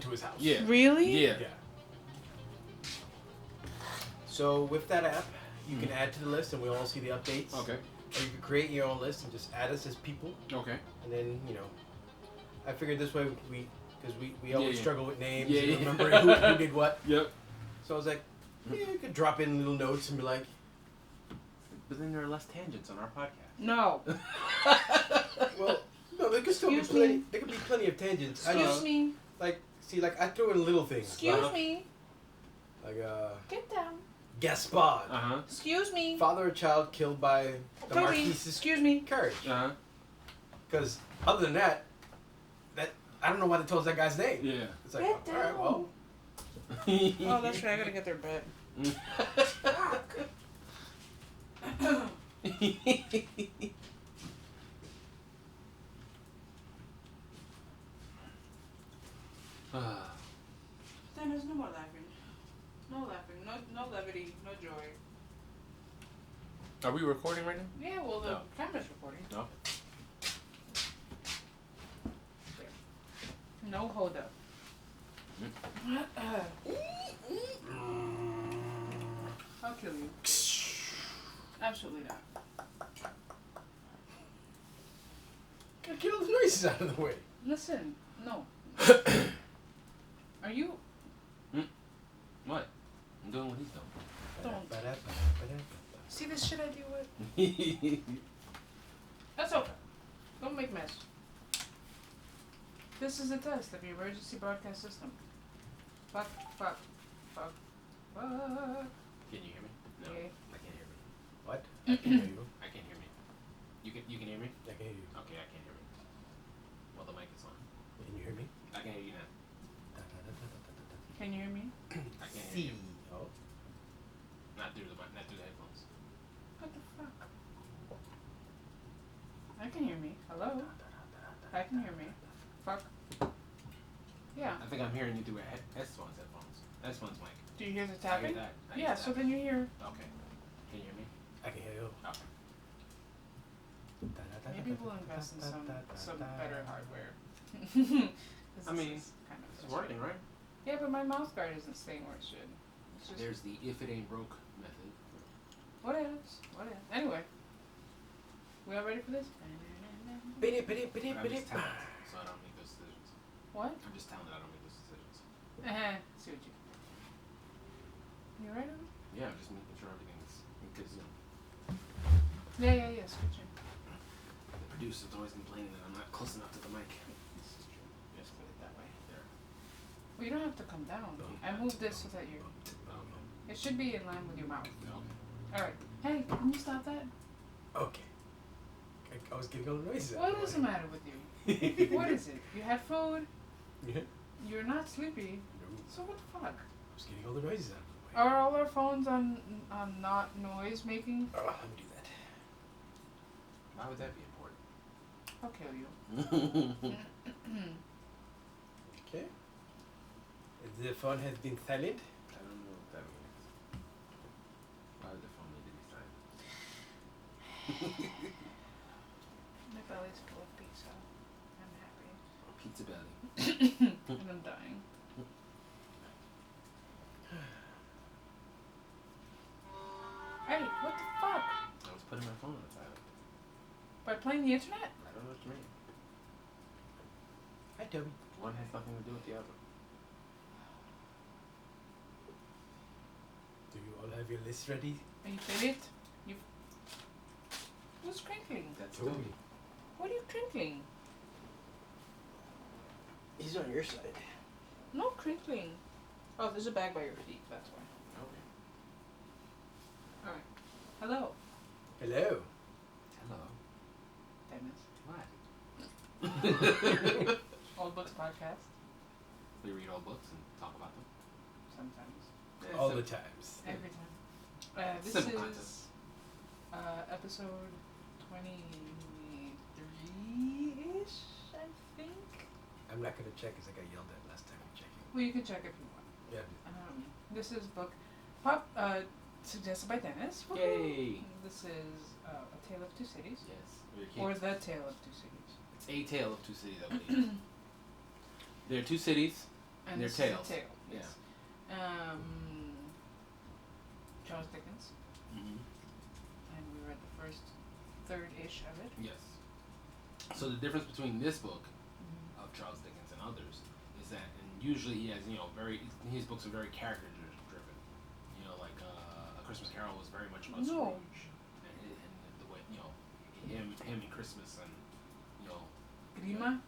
to his house. Yeah. Really? Yeah. So with that app, you can add to the list, and we'll all see the updates. Okay. Or you can create your own list and just add us as people, Okay. and then I figured this way because we always struggle with names Yeah, and yeah. remembering who did what. Yep. So I was like, you could drop in little notes and be like, But then there are less tangents on our podcast. No. well, no, there could still Excuse be plenty. me. There could be plenty of tangents. Excuse me. Like I throw in little things. Excuse me. Like Get down. Gaspard. Excuse me. Father or child killed by the Toby. Marquis's Excuse me. carriage. Because other than that I don't know why they told us that guy's name. Yeah. It's like, Get all right, well. Oh, that's right. I gotta get their bet. Dennis, no more laughing. No laughing. No levity. No joy. Are we recording right now? Yeah, well, the No. camera's recording. No. No hold up. I'll kill you. Absolutely not. Get all the noises out of the way. Listen, no. Are you? What? I'm doing what he's doing. Don't. See this shit I deal with? That's okay. Don't make mess. This is a test of the emergency broadcast system. Fuck. Can you hear me? No. Yeah. I can't hear me. What? I can hear you. I can't hear me. You can hear me? I can hear you. Okay, I can't hear me. Well, the mic is on. Can you hear me? I can hear you now. Can you hear me? I can't hear you. Oh. Not through the headphones. What the fuck? I can hear me. Hello? I can hear me. Fuck. Yeah. I think I'm hearing you through headphones mic. Do you hear the I tapping? hear that. I hear Yeah, so tapping. then you hear. Okay. Can you hear me? I can hear you. Okay. Maybe we'll invest in some better hardware. I mean, it's working, right? Yeah, but my mouth guard isn't staying where it should. It's just, There's the if it ain't broke method. what is? Anyway, we all ready for this? I'm just talented, so I don't make those decisions. What? I'm just talented, I don't make those decisions. See what you. You ready? Yeah, I'm just making sure everything's in good zone. Yeah. Switching. The producer's always complaining that I'm not close enough to the mic. This is true. Just put it that way. There. Well, you don't have to come down. I moved this so that you. It should be in line with your mouth. Okay. All right. Hey, can you stop that? Okay. I was getting all the noises out What of the is way. the matter with you? What is it? You had food. Yeah. You're not sleepy. No. So what the fuck? I was getting all the noises out of the way. Are all our phones on not noise making? Let me do that. Why would that be important? I'll kill you. Okay. The phone has been silent. I don't know what that means. Why would the phone need to be silent? My belly's full of pizza. I'm happy. Pizza belly. And I'm dying. Hey, what the fuck? I was putting my phone on silent. By playing the internet? I don't know what you mean. Hi, Toby. One has nothing to do with the other. Do you all have your list ready? Are you finished? You. Who's crinkling? That's Toby. Toby. What are you crinkling? He's on your side. No crinkling. Oh, there's a bag by your feet. That's why. Okay. All right. Hello, Hello. Hello. Dennis. What? Old Books Podcast. We read old books and talk about them. Sometimes. All the times. Every time. This Simple is concept. episode 23-ish, I think. I'm not gonna check because I got yelled at last time I'm checking. Well, you can check if you want. Yeah. This is book suggested by Dennis. Woohoo. Yay! This is A Tale of Two Cities. Yes. Or The Tale of Two Cities. It's a tale of two cities, I believe. There are two cities. And They're this tales. is a tale. Yes. Charles Dickens. Mm-hmm. And we read the first third-ish of it. Yes. So the difference between this book of Charles Dickens and others is that, and usually he has, his books are very character driven. Like A Christmas Carol was very much about Scrooge and the way, him and Christmas and, Grima?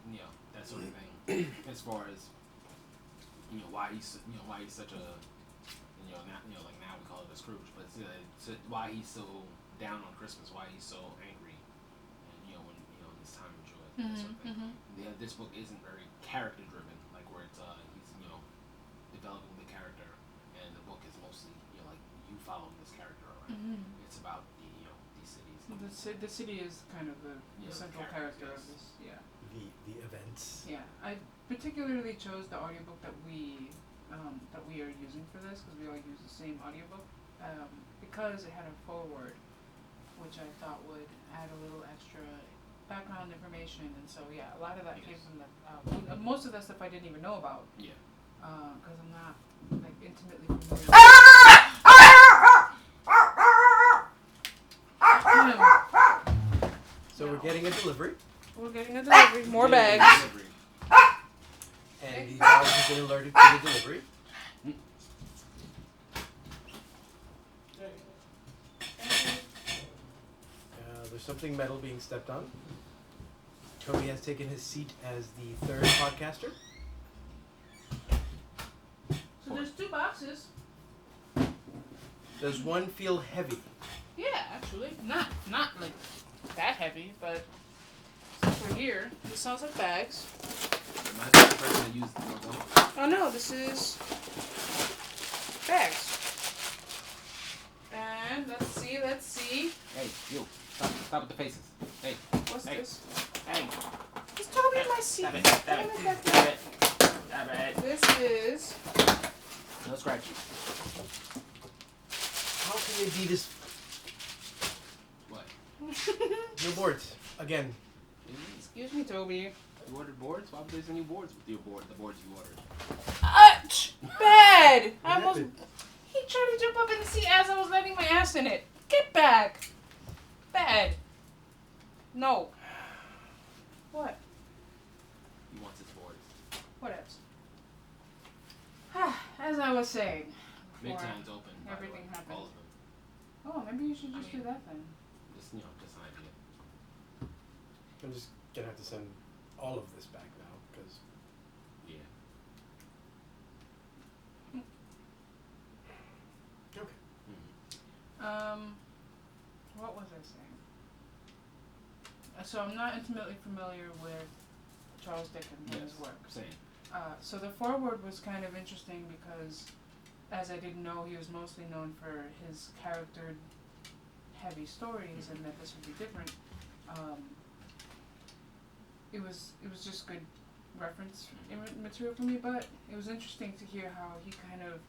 that sort of thing. As far as, why he's such a, now we call it a Scrooge, but why he's so down on Christmas, why he's so angry, and when this time of joy, that sort of thing. Mm-hmm. This book isn't very character driven, like where it's he's developing the character, and the book is mostly like you following this character around. Mm-hmm. It's about these cities. The city is kind of the central character of this. Yeah. The events. Yeah, I particularly chose the audiobook that we are using for this because we all use the same audiobook because it had a foreword, which I thought would add a little extra background information, and so a lot of that came from the most of that stuff I didn't even know about. Yeah. Because I'm not like intimately familiar. So we're getting a delivery. We're getting a delivery. More bags. Delivery. And the dog has been alerted to the delivery. There's something metal being stepped on. Toby has taken his seat as the third podcaster. So there's 2 boxes. Does one feel heavy? Yeah, actually, not like that heavy, but for here, this sounds like bags. Am I the person that used the logo? Oh no, this is bags. And let's see. Hey, you. Stop with the faces. Hey. What's this? Hey. It's Toby in my seat. Stop it. Stop it. This is. No scratch. How can it be this? What? No boards. Again. Excuse me, Toby. You ordered boards? Why would there's any boards with your board? The boards you ordered. Bad! What happened? He tried to jump up in the seat as I was letting my ass in it. Get back! Bad. No. What? He wants his boards. What else? As I was saying. Midtime's open. By everything the way, happened. all of them. Oh, maybe you should just do that then. Just just an idea. I'm just gonna have to send all of this back now because. Yeah. Okay. What was I saying? So I'm not intimately familiar with Charles Dickens and his work. Same. So the foreword was kind of interesting because, as I didn't know, he was mostly known for his character-heavy stories, and that this would be different. It was just good reference material for me, but it was interesting to hear how he kind of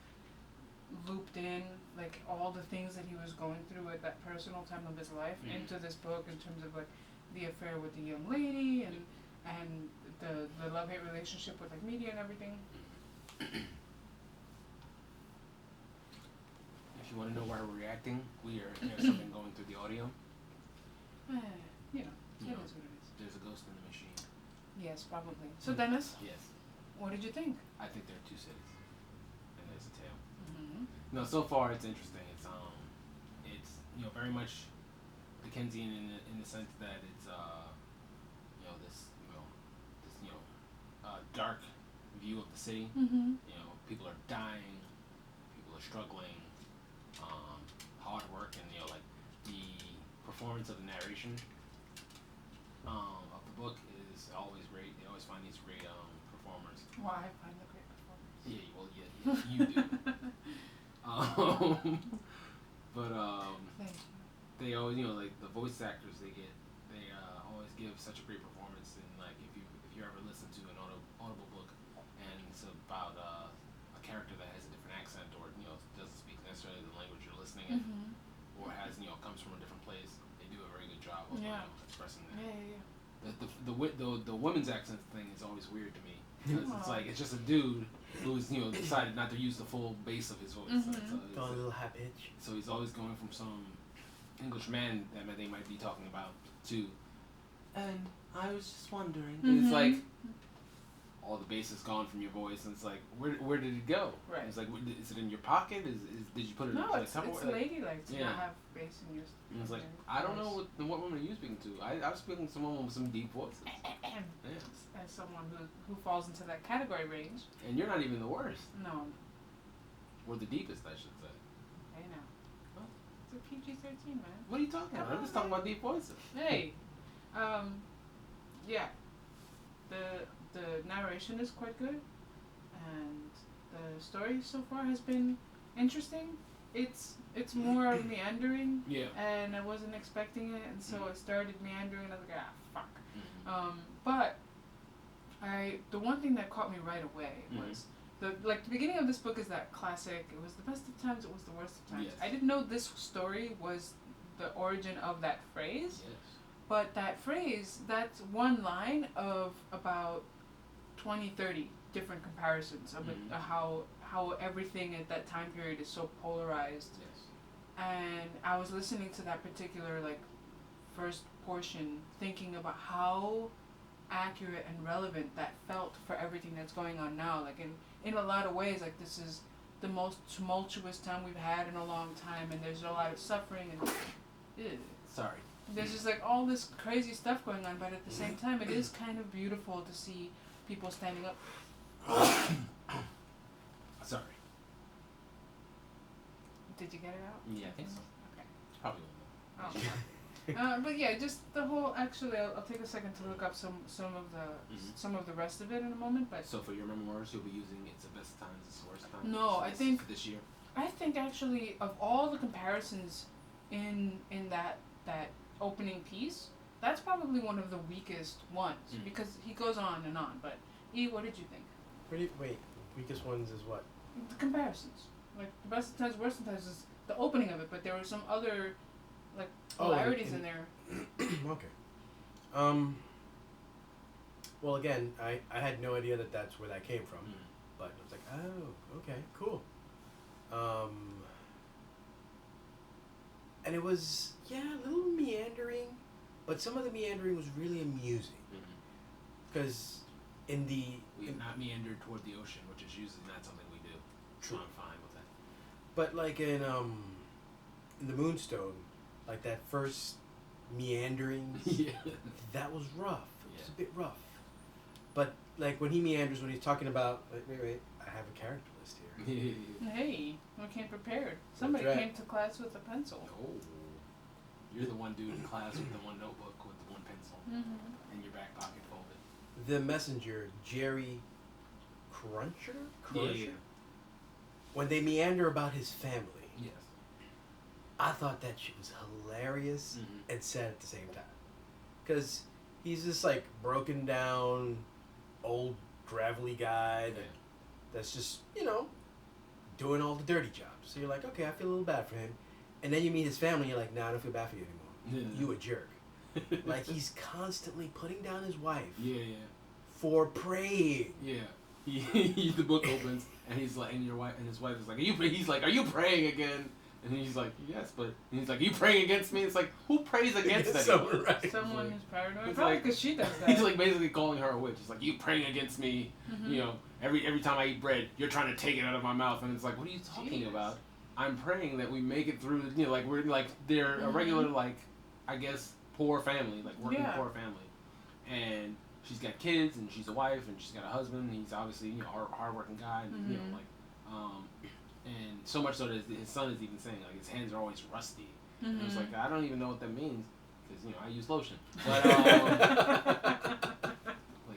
looped in like all the things that he was going through at that personal time of his life into this book in terms of like the affair with the young lady and the love-hate relationship with like media and everything. If you want to know why we're reacting, we are there's something going through the audio. It is what it is. There's a ghost in the machine. Yes, probably. So Dennis, Yes. what did you think? I think there are 2 cities, and there's a tale. Mm-hmm. No, so far it's interesting. It's very much Dickensian in the sense that it's this dark view of the city. Mm-hmm. People are dying, people are struggling, hard work, and like the performance of the narration of the book is always great. They always find these great performers. Why find the great performance? Yeah, well, you do. But Thank you. they always, like the voice actors they always give such a great performance. And like if you ever listen to an audible book and it's about a character that has a different accent or doesn't speak necessarily the language you're listening in, or has comes from a different place, they do a very good job of expressing that. Yeah. The women's accent thing is always weird to me because it's like it's just a dude who's decided not to use the full bass of his voice. A little high pitch. So he's always going from some English man that they might be talking about to, and I was just wondering. And it's like all the bass is gone from your voice, and it's like where did it go? Right. It's like is it in your pocket? Did you put it? No, in it's somewhere? ladylike to not have bass in your. And it's like I don't know what woman are you speaking to. I was speaking to someone with some deep voices. As someone who falls into that category range. And you're not even the worst. No. Or the deepest, I should say. I know. What? It's a PG-13, man. What are you talking about? I'm just talking about deep voices. Hey, yeah. The narration is quite good, and the story so far has been interesting. It's more meandering, and I wasn't expecting it, and so it started meandering, and I was like, fuck. But the one thing that caught me right away was the beginning of this book is that classic. It was the best of times. It was the worst of times. Yes. I didn't know this story was the origin of that phrase. Yes. But that phrase, that's one line of about 20, 30 different comparisons of how everything at that time period is so polarized. Yes. And I was listening to that particular first portion, thinking about how accurate and relevant that felt for everything that's going on now. Like in a lot of ways, like this is the most tumultuous time we've had in a long time, and there's a lot of suffering and Sorry. there's just all this crazy stuff going on, but at the same time, it is kind of beautiful to see people standing up. Sorry. Did you get it out? Yeah, I think so. Okay. It's probably But yeah, just the whole. Actually, I'll take a second to look up some of the rest of it in a moment. But so for your memoirs, you'll be using "It's the Best Times, It's the Worst Times." No, I think this year. I think actually of all the comparisons in that opening piece, that's probably one of the weakest ones because he goes on and on. But E, what did you think? Wait, weakest ones is what? The comparisons, like the best of times, worst of times is the opening of it, but there were some other polarities in there. Okay. Well, again, I had no idea that that's where that came from, but I was like, oh, okay, cool. And it was, a little meandering, but some of the meandering was really amusing. Because in the... We have not meandered toward the ocean, which is usually not something we do. True. So I'm fine with that. But like in the Moonstone, like that first meandering, that was rough. It was a bit rough. But like when he meanders, when he's talking about, wait, I have a character list here. Hey, I came prepared. Somebody came to class with a pencil. Oh, you're the one dude in class with the one notebook with the one pencil in your back pocket folded. The messenger, Jerry Cruncher? Yeah. When they meander about his family, yes, I thought that shit was hilarious and sad at the same time. Because he's this broken down, old, gravelly guy that's just, doing all the dirty jobs. So you're like, okay, I feel a little bad for him. And then you meet his family and you're like, nah, I don't feel bad for you anymore. You a jerk. Like he's constantly putting down his wife. For praying. The book opens and he's like, and his wife is like, are you praying again? And he's like, yes, but and he's like, are you praying against me? It's like, who prays against anyone? Someone who's paranoid. It's Probably because she does that. He's basically calling her a witch. It's like, you praying against me. Every time I eat bread, you're trying to take it out of my mouth. And it's like, what are you talking about? I'm praying that we make it through. We're they're a regular I guess poor family, working poor family, and she's got kids and she's a wife and she's got a husband. And he's obviously hardworking guy, and and so much so that his son is even saying his hands are always rusty. And it's like, I don't even know what that means because I use lotion, but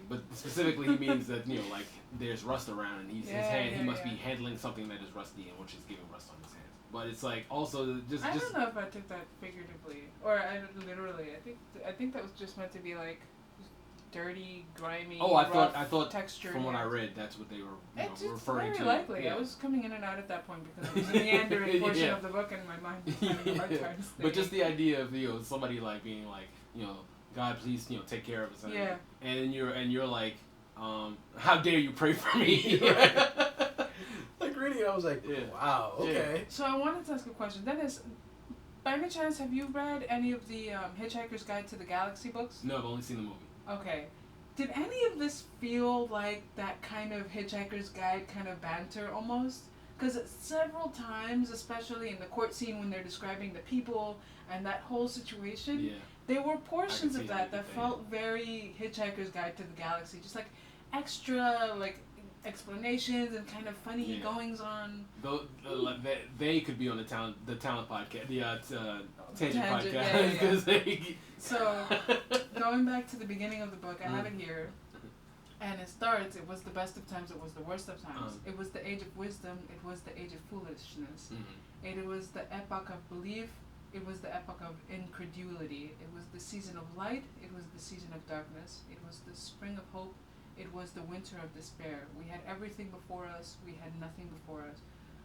but specifically he means that there's rust around and he must be handling something that is rusty and which is giving rust on his hands. But it's also just. I don't know if I took that figuratively or literally. I think that was just meant to be dirty, grimy. Oh, I thought texture. From what I read, that's what they were referring to. Very likely. Yeah. I was coming in and out at that point because it was the meandering portion of the book and my mind was having a hard time staying. But just the idea of somebody being God, please take care of us. And you're like, how dare you pray for me? was like, Yeah. wow, okay. So I wanted to ask a question. Dennis, by any chance, have you read any of the Hitchhiker's Guide to the Galaxy books? No, I've only seen the movie. Okay. Did any of this feel like that kind of Hitchhiker's Guide kind of banter almost? Because several times, especially in the court scene when they're describing the people and that whole situation, Yeah. there were portions of that that felt very Hitchhiker's Guide to the Galaxy. Just like extra, like, explanations and kind of funny goings on. They could be on the talent podcast, the tangent podcast. Yeah. So going back to the beginning of the book, I have it here, and it starts. It was the best of times. It was the worst of times. It was the age of wisdom. It was the age of foolishness. It was the epoch of belief. It was the epoch of incredulity. It was the season of light. It was the season of darkness. It was the spring of hope. It was the winter of despair. We had everything before us. We had nothing before us.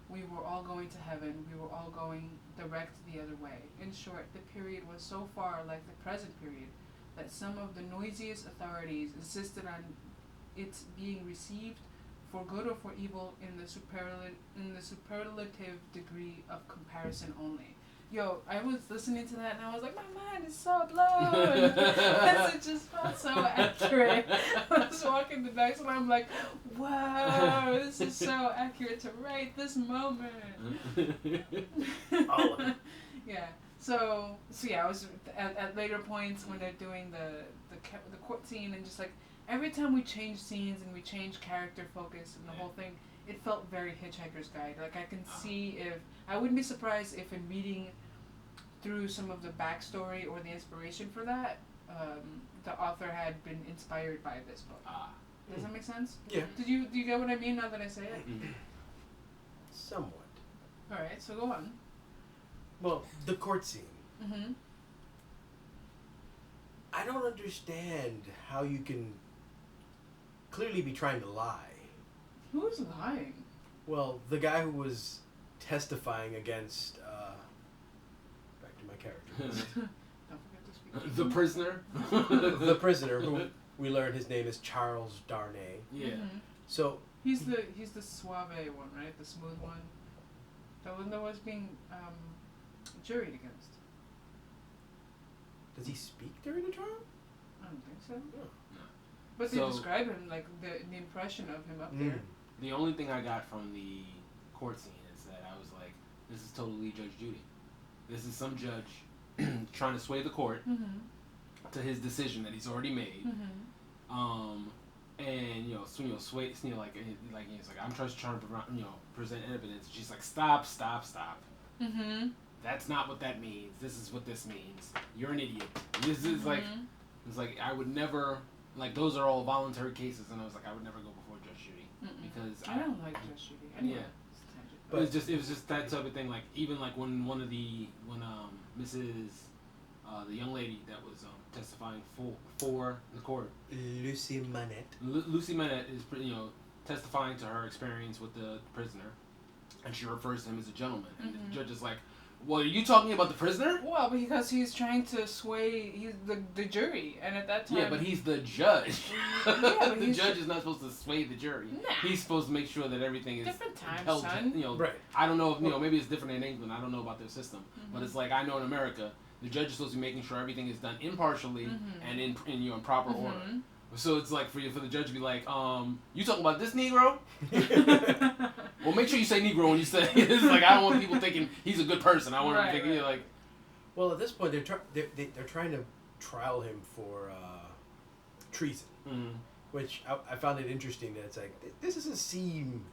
We were all going to heaven. We were all going direct the other way. In short, the period was so far like the present period that some of the noisiest authorities insisted on its being received for good or for evil in the superlative degree of comparison only. Yo, I was listening to that and I was like, my mind is so blown. Because it just felt so accurate. I was walking the dice and I'm like, wow, this is so accurate to right this moment. Yeah. So yeah, I was at later points when they're doing the court scene and just like every time we change scenes and we change character focus and the whole thing, it felt very Hitchhiker's Guide. Like I can see if I wouldn't be surprised if in reading through some of the backstory or the inspiration for that, the author had been inspired by this book. Does that make sense? Yeah. Do you get what I mean now that I say it? Somewhat. All right, so go on. Well, the court scene. Mm-hmm. I don't understand how you can clearly be trying to lie. Who's lying? Well, the guy who was testifying against, back to my character. Don't forget to speak. The prisoner. The prisoner, who we learned his name is Charles Darnay. Yeah. Mm-hmm. So He's the suave one, right? The smooth one. The one that was being juried against. does he speak during the trial? I don't think so. No. But they So- describe him like the impression of him up there. The only thing I got from the court scene is that I was like, this is totally Judge Judy. This is some judge trying to sway the court Mm-hmm. to his decision that he's already made. Mm-hmm. And sway, like he's like, I'm just trying to present evidence. She's like, stop. Mm-hmm. That's not what that means. This is what this means. You're an idiot. This is like, it's like I would never, like those are all voluntary cases, and I was like, I would never go before Judge Judy because I don't like Judge Judy. Anyway, Yeah. it's a tangent. it was just that type of thing. Like even like when Mrs. The young lady that was testifying for the court, Lucy Manette. Lucy Manette is testifying to her experience with the prisoner, and she refers to him as a gentleman, and the judge is like, well, are you talking about the prisoner? Well, because he's trying to sway the jury, and at that time... Yeah, but he's the judge. but the judge is not supposed to sway the jury. Nah. He's supposed to make sure that everything is Different time, held. son. Right. I don't know if maybe it's different in England. I don't know about their system, but it's like I know in America, the judge is supposed to be making sure everything is done impartially and in proper order. So it's like for the judge to be like, you talking about this Negro? Well, make sure you say Negro when you say it. It's like I don't want people thinking he's a good person. I want them to think like. Well, at this point, they're trying to trial him for treason, which I found it interesting that it's like this doesn't seem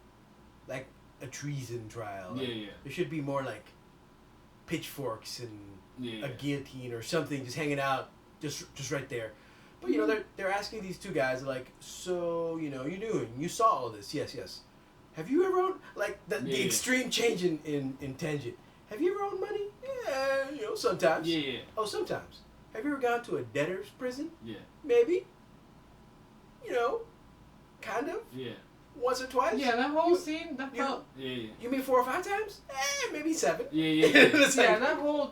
like a treason trial. Like, There should be more like pitchforks and a guillotine or something just hanging out just right there. But they're asking these two guys like, so you saw all this, yes. Have you ever owned like the extreme change in tangent? Have you ever owned money? Yeah, sometimes. Yeah. Oh, sometimes. Have you ever gone to a debtor's prison? Yeah. Maybe. Kind of. Yeah. Once or twice. Yeah, that whole scene that felt. Yeah. You mean 4 or 5 times? Maybe 7. Yeah. Yeah, that whole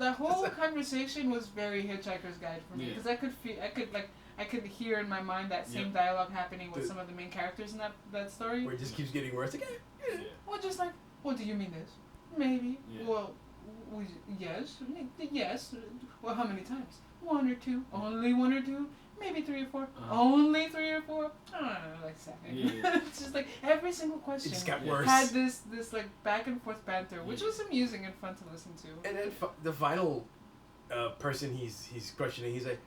conversation was very Hitchhiker's Guide for me because I could hear in my mind that same dialogue happening with some of the main characters in that story. Where it just keeps getting worse again. Well, just like, Well, do you mean this? Maybe. Yeah. Well, yes. Yes. Well, how many times? 1 or 2. Only 1 or 2. Maybe 3 or 4. Only 3 or 4. I don't know, like 7. Yeah. It's just like every single question It just got worse. had this like back and forth banter, which was amusing and fun to listen to. And then the final person he's questioning, he's like,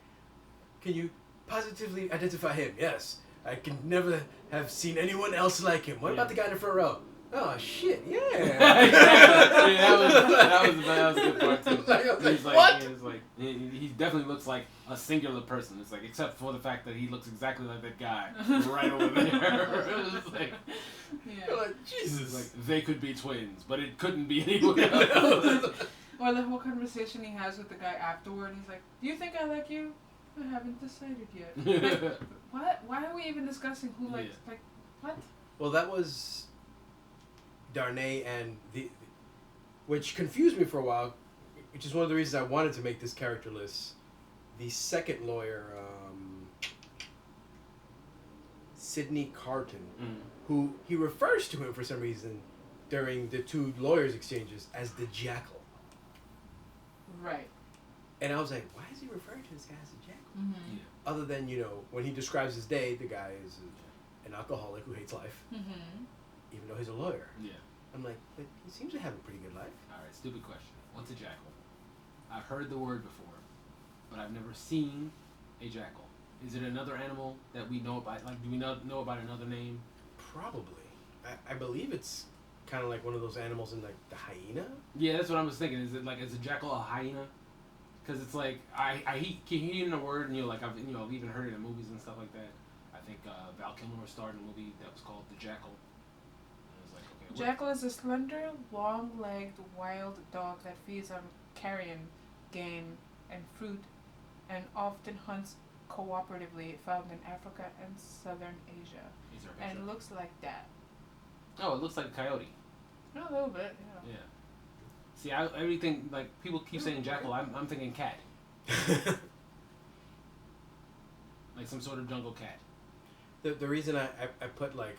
"Can you positively identify him?" "Yes. I can never have seen anyone else like him." "What about the guy in the front row?" "Oh shit, yeah." that was a good part too. Like, what? He definitely looks like a singular person. It's like, except for the fact that he looks exactly like that guy right over there. It's like, You're like, Jesus. Like, they could be twins, but it couldn't be anyone else. Or the whole conversation he has with the guy afterward, he's like, "Do you think I like you? I haven't decided yet." Like, what? Why are we even discussing who likes, like, what? Well, that was Darnay and which confused me for a while, which is one of the reasons I wanted to make this characterless. The second lawyer, Sidney Carton, who he refers to him for some reason during the two lawyers' exchanges as the Jackal. Right. And I was like, why is he referring to this guy as a Jackal? Mm-hmm. Yeah. Other than, when he describes his day, the guy is an alcoholic who hates life, Mm-hmm. even though he's a lawyer. Yeah. I'm like, but he seems to have a pretty good life. Alright, stupid question. What's a jackal? I've heard the word before, but I've never seen a jackal. Is it another animal that we know about? Like, do we know about another name? Probably. I believe it's kind of like one of those animals in, like, the hyena. Yeah, that's what I was thinking. Is a jackal a hyena? Because it's like, I keep hearing the word, and I've even heard it in movies and stuff like that. I think Val Kilmer starred in a movie that was called The Jackal. And it was like, okay, Jackal is a slender, long-legged wild dog that feeds on carrion, game, and fruit, and often hunts cooperatively, found in Africa and southern Asia. Is there a picture? And looks like that. Oh, it looks like a coyote. A little bit, yeah. Yeah. See, everything, like, people keep saying jackal, I'm thinking cat. Like some sort of jungle cat. The reason I put, like,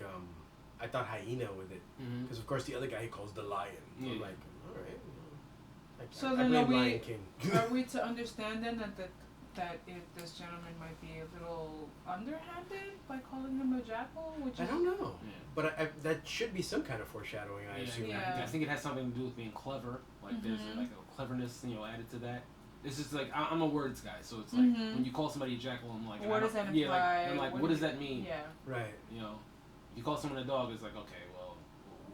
I thought hyena with it, Mm-hmm. because, of course, the other guy, he calls the lion. Yeah. I'm like, all right. So I then blame Lion King. are we to understand then that this gentleman might be a little underhanded by calling him a jackal? I don't know. Yeah. But that should be some kind of foreshadowing, I assume. Yeah. I think it has something to do with being clever. Like there's like a cleverness, added to that. It's just like I'm a words guy, so it's like when you call somebody a jackal, I'm like, what does that imply? Yeah, like, I'm like, what does that mean? Yeah. Right. You call someone a dog, it's like, okay, well,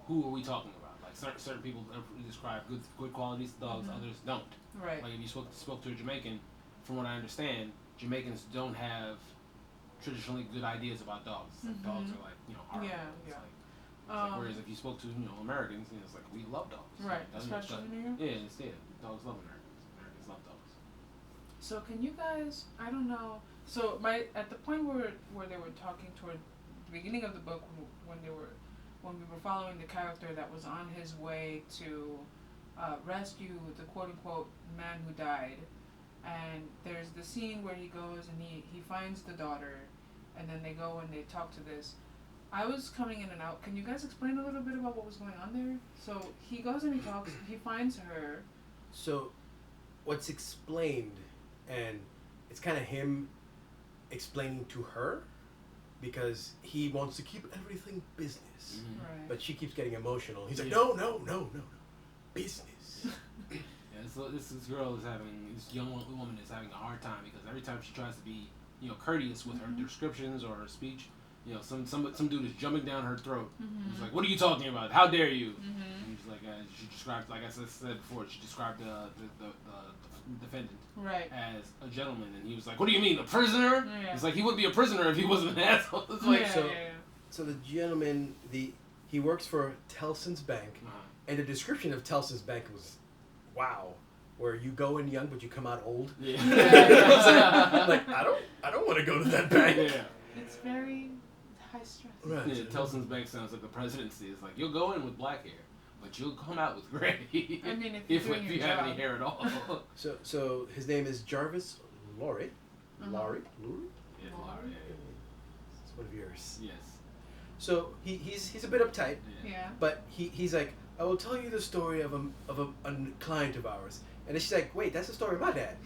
who are we talking about? Like certain people describe good qualities to dogs, others don't. Right. Like if you spoke to a Jamaican, from what I understand, Jamaicans don't have traditionally good ideas about dogs. It's like dogs are like horrible. Yeah. It's like, whereas if you spoke to Americans, it's like we love dogs. Right. Like, Especially in New York. Yeah, dogs love Americans. Americans love dogs. So can you guys? I don't know. So at the point where they were talking toward the beginning of the book, when we were following the character that was on his way to rescue the quote unquote man who died, and there's the scene where he goes and he finds the daughter, and then they go and they talk to this. I was coming in and out. Can you guys explain a little bit about what was going on there? So he goes and he talks. He finds her. So, what's explained, and it's kind of him explaining to her, because he wants to keep everything business. Mm-hmm. Right. But she keeps getting emotional. He's like, no, business. Yeah, this girl is this young woman is having a hard time because every time she tries to be, courteous with her descriptions or her speech, some dude is jumping down her throat. He's like, "What are you talking about? How dare you?" And she's like, she described, like I said before, she described the defendant as a gentleman, and he was like, "What do you mean, a prisoner?" Yeah. It's like he would be a prisoner if he wasn't an asshole. It's like, So the gentleman, he works for Tellson's Bank, and the description of Tellson's Bank was, wow, where you go in young but you come out old. Yeah. Like I don't want to go to that bank. Yeah. It's very high stress. Right. Yeah, Tellson's Bank sounds like the presidency. It's like you'll go in with black hair, but you'll come out with gray. I mean, if you have any hair at all. So his name is Jarvis Laurie. Laurie? Yeah, Laurie. It's one of yours. Yes. So he's a bit uptight, Yeah. but he's like, I will tell you the story of a client of ours. And then she's like, wait, that's the story of my dad.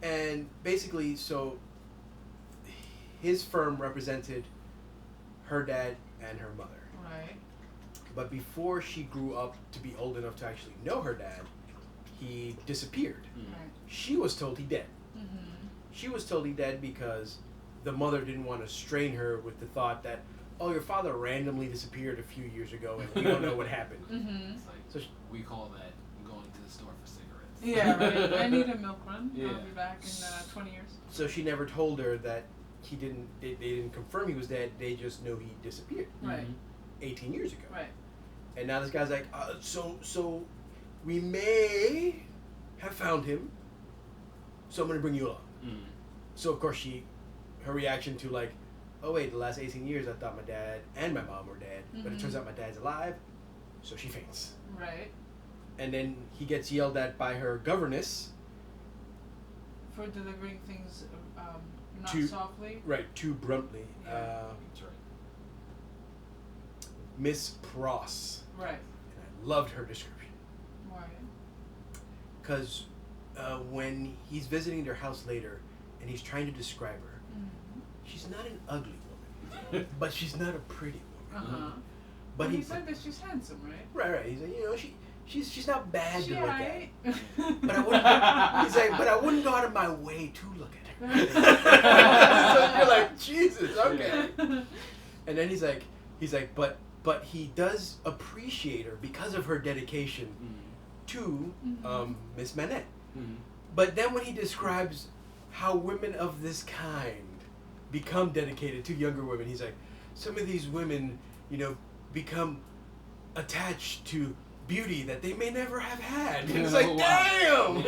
And basically, so his firm represented her dad and her mother. Right. But before she grew up to be old enough to actually know her dad, he disappeared. Right. She was told he dead. Mm-hmm. She was told he dead because the mother didn't want to strain her with the thought that, oh, your father randomly disappeared a few years ago and we don't know what happened. Mm-hmm. It's like, So we call that going to the store for cigarettes. Yeah, right. I need a milk run. Yeah. I'll be back in 20 years. So she never told her that he didn't. They didn't confirm he was dead. They just know he disappeared. Right. 18 years ago. Right. And now this guy's like, so we may have found him. So I'm gonna bring you along. Mm-hmm. So of course her reaction to like, oh wait, the last 18 years I thought my dad and my mom were dead, but it turns out my dad's alive. So she faints. Right. And then he gets yelled at by her governess. For delivering things not Too- softly. Right, too bluntly. Yeah. That's right. Miss Pross. Right. And I loved her description. Why? Because when he's visiting their house later and he's trying to describe her, Mm-hmm. she's not an ugly woman, but she's not a pretty woman. Uh-huh. But he said that she's handsome, right? right. He's like, she's not bad She to look aight. at. But I wouldn't. He's like, but I wouldn't go out of my way to look at her. So you're like, Jesus, okay. And then he's like, but he does appreciate her because of her dedication to Miss Manette. Mm-hmm. But then when he describes how women of this kind become dedicated to younger women, he's like, some of these women, become attached to beauty that they may never have had. And it's like, damn!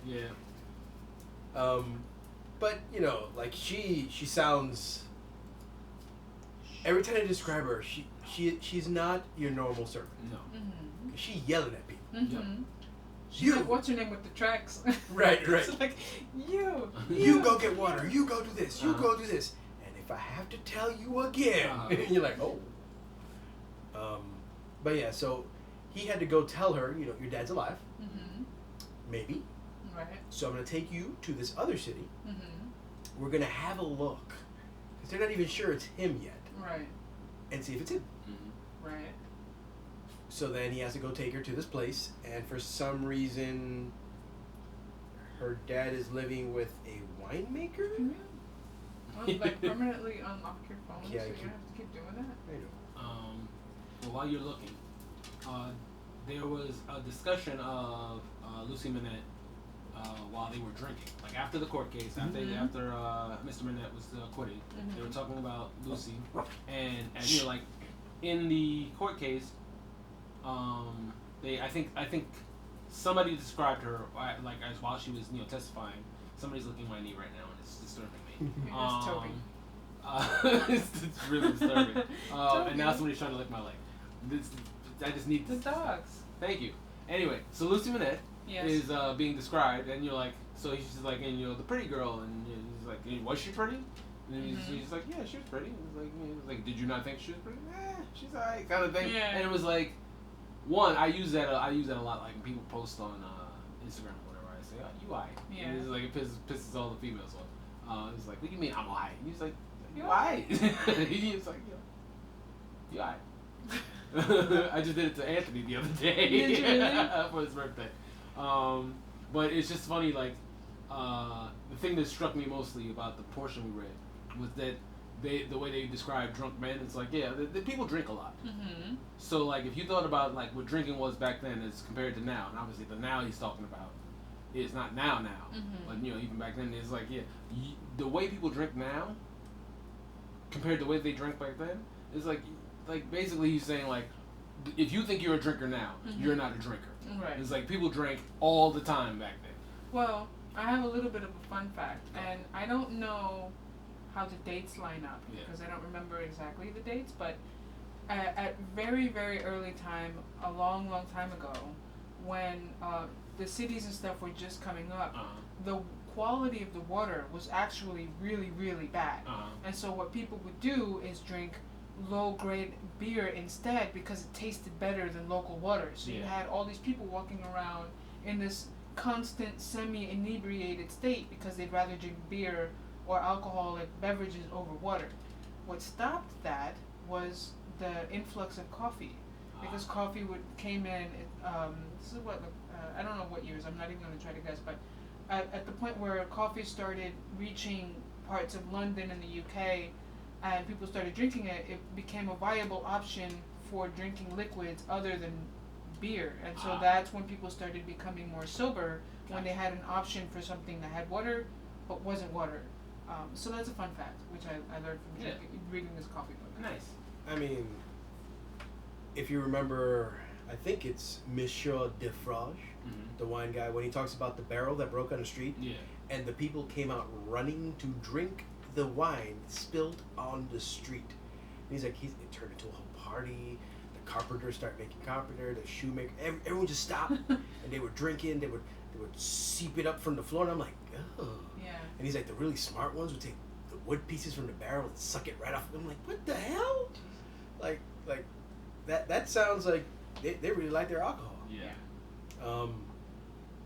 Yeah. But, like she sounds, every time I describe her, she's not your normal servant. No. Mm-hmm. She yelling at people. Mm-hmm. She's You. like, what's her name with the tracks? Right. It's like, You go get water. You go do this. You go do this. And if I have to tell you again, you're like, oh. But yeah, so he had to go tell her, your dad's alive. Mm-hmm. Maybe. Right. So I'm going to take you to this other city. Mm-hmm. We're going to have a look. Because they're not even sure it's him yet. Right. And see if it's him. Mm-hmm. Right. So then he has to go take her to this place. And for some reason, her dad is living with a winemaker? Like permanently unlock your phone, Yeah, so you have to keep doing that? I know. Well, while you're looking, there was a discussion of Lucy Manette while they were drinking. Like after the court case, after Mr. Manette was acquitted, they were talking about Lucy, and like in the court case, I think somebody described her like as while she was testifying. Somebody's looking at my knee right now, and it's disturbing me. It's Toby. It's really disturbing. And now somebody's trying to lick my leg. I just need The dogs. Thank you. Anyway, so Lucy Manette Yes. is being described, and you're like, so she's like, and the pretty girl, and he's like, was she pretty? And he's like, yeah, she was pretty. He's like, did you not think she was pretty? She's alright, kind of thing. Yeah. And it was like, one, I use that a lot. Like when people post on Instagram or whatever, I say, oh, you alright. Yeah. And it's like it pisses all the females off. It's like, what do you mean I'm alright? And he's like, you You alright? He's like, you alright. I just did it to Anthony the other day. Did you really? For his birthday. But it's just funny, like, the thing that struck me mostly about the portion we read was that the way they describe drunk men, it's like, yeah, the people drink a lot. Mm-hmm. So, like, if you thought about, like, what drinking was back then as compared to now, and obviously the now he's talking about is not now, but, even back then, it's like, yeah, the way people drink now compared to the way they drank back then, is like basically he's saying, like, if you think you're a drinker now, you're not a drinker. Right. It's like people drank all the time back then. Well, I have a little bit of a fun fact, and I don't know how the dates line up because I don't remember exactly the dates, but at very, very early time, a long, long time ago, when the cities and stuff were just coming up, the quality of the water was actually really, really bad. And so what people would do is drink low grade beer instead because it tasted better than local water. So you had all these people walking around in this constant semi-inebriated state because they'd rather drink beer or alcoholic beverages over water. What stopped that was the influx of coffee, because coffee came in. This is what I don't know what years. I'm not even going to try to guess, but at the point where coffee started reaching parts of London and the UK, and people started drinking it, it became a viable option for drinking liquids other than beer. And so that's when people started becoming more sober, when they had an option for something that had water but wasn't water. So that's a fun fact, which I learned from reading this coffee book. Nice. I mean, if you remember, I think it's Monsieur Defrage, the wine guy, when he talks about the barrel that broke on the street, and the people came out running to drink the wine spilled on the street. And he's like, it turned into a whole party. The carpenters started making carpenter. The shoemaker, everyone just stopped, and they were drinking. They would seep it up from the floor, and I'm like, oh. Yeah. And he's like, the really smart ones would take the wood pieces from the barrel and suck it right off. I'm like, what the hell? Like that sounds like they really like their alcohol. Yeah.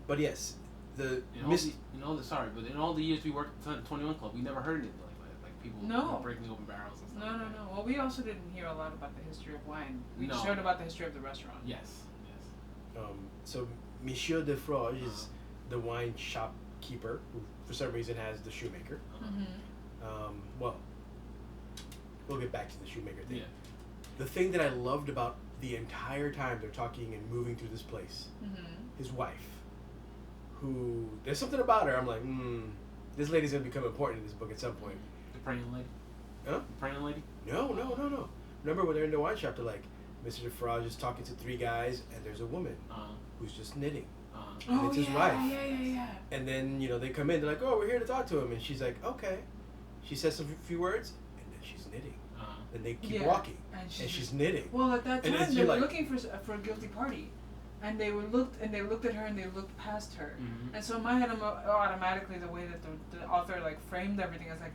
But yes, but in all the years we worked at 21 Club, we never heard anything like people breaking open barrels and stuff. No. Well, we also didn't hear a lot about the history of wine. We heard about the history of the restaurant. Yes. So Monsieur Defrage is the wine shopkeeper who, for some reason, has the shoemaker. Well, we'll get back to the shoemaker thing. Yeah. The thing that I loved about the entire time they're talking and moving through this place, his wife, who, there's something about her, I'm like, this lady's going to become important in this book at some point. The praying lady? Huh? The praying lady? No. Remember when they're in the wine shop, they're like, Mr. Defrage is talking to three guys, and there's a woman who's just knitting. And it's his wife. Yeah. And then, they come in, they're like, oh, we're here to talk to him. And she's like, okay. She says some few words, and then she's knitting. And they keep walking, and she's knitting. Well, at that time, they were looking for a guilty party. And they looked at her, and they looked past her. And so in my head, automatically, the way that the author framed everything, I was like,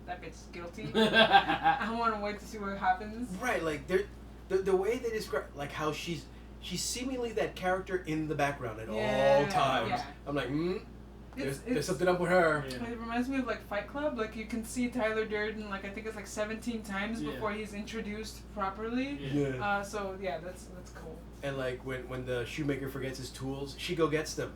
that bitch's guilty. I want to wait to see what happens. Right, the way they describe, how she's seemingly that character in the background at all times. Yeah. I'm like, there's something up with her. Yeah. It reminds me of Fight Club. You can see Tyler Durden I think it's 17 times before he's introduced properly. Yeah. So yeah, that's cool. And when the shoemaker forgets his tools, she go gets them.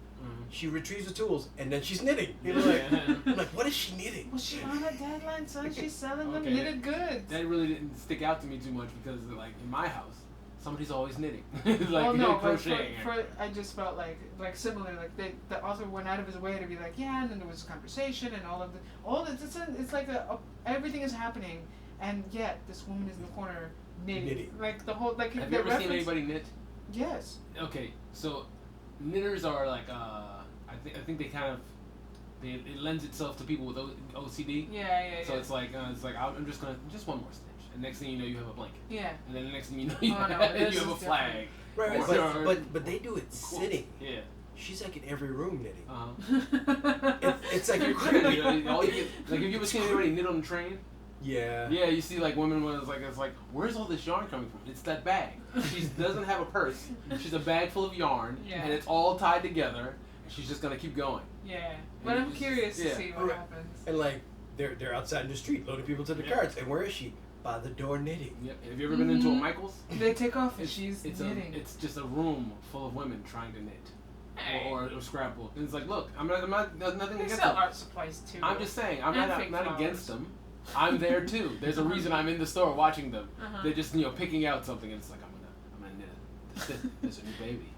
She retrieves the tools, and then she's knitting. I'm like, what is she knitting? Well, she's on a deadline, son. She's selling them knitted goods. That really didn't stick out to me too much because, in my house, somebody's always knitting. Crocheting. I just felt similar. The author went out of his way to be and then there was conversation and all this. It's everything is happening, and yet this woman is in the corner knitting. The whole Have you ever seen anybody knit? Yes. Okay, so knitters are I think they kind of it lends itself to people with OCD. Yeah. So it's I'm just gonna one more stitch, and next thing you know you have a blanket. Yeah. And then the next thing you know you have a flag. Right. But they do it sitting. Yeah. She's in every room knitting. It's incredible. Have you ever seen anybody knit on the train? Yeah. Yeah, you see women when it's where's all this yarn coming from? It's that bag. She doesn't have a purse. She's a bag full of yarn, and it's all tied together, and she's just gonna keep going. Yeah. But I'm curious to see what happens. And they're outside in the street loading people to the carts, and where is she? By the door knitting. Yep. Have you ever been into a Michael's? They take off and she's knitting. It's just a room full of women trying to knit. Or scrapbook. And it's look, I'm not nothing against them. Art supplies too. I'm just saying, I'm not against them. I'm there too. There's a reason I'm in the store watching them. They're just picking out something, and it's I'm gonna knit it. There's a new baby.